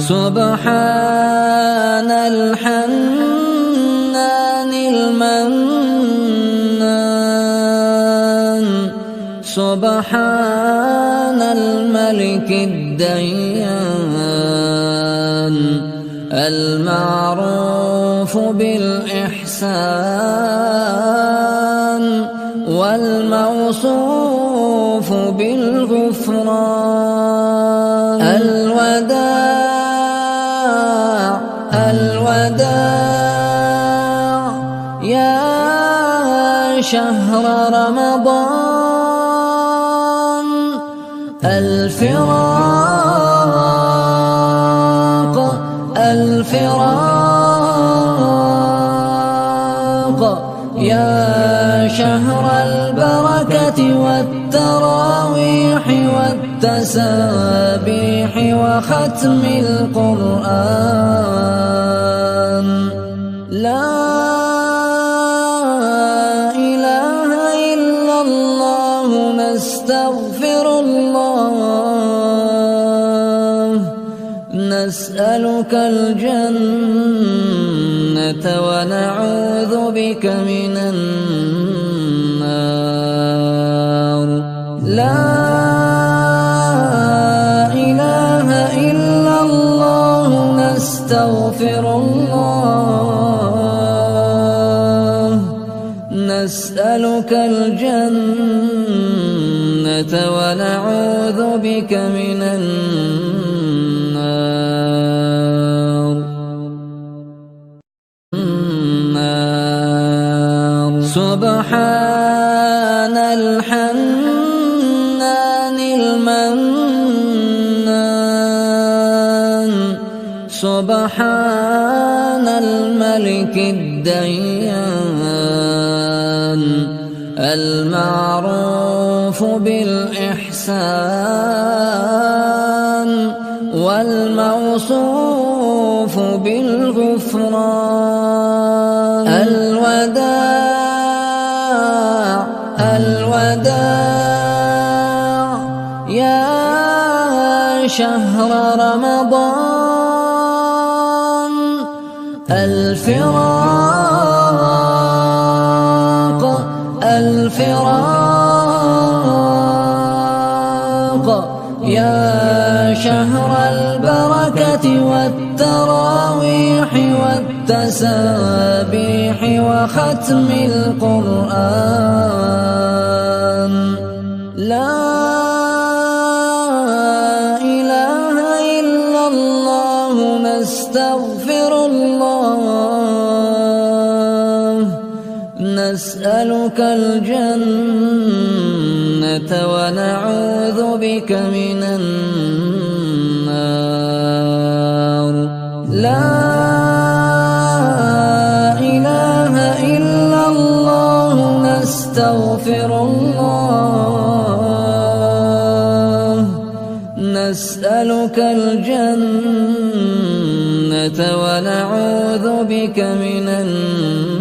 سبحان الحنان المنان سبحان الملك الديان المعروف بالإحسان والموصوف بالغفران الوداع الوداع يا شهر رمضان الفراق الفراق يا شهر البركة والتراويح والتسابيح وختم القرآن لا إله إلا الله نستغفر الله نسألك الجنة ونعوذ بك من النار لا إله إلا الله نستغفر الله نسألك الجنة ونعوذ بك من النار سبحان الحنان المنان سبحان الملك الديان المعروف بالإحسان والموصوف بالغفران الوداع الوداع يا شهر رمضان الفراق الفراق يا شهر البركة والتراويح والتسابيح وختم القرآن لا إله إلا الله نستغفر الله نسألك الجنة ونعوذ بك من النار لا إله إلا الله نستغفر الله نسألك الجنة ونعوذ بك من النار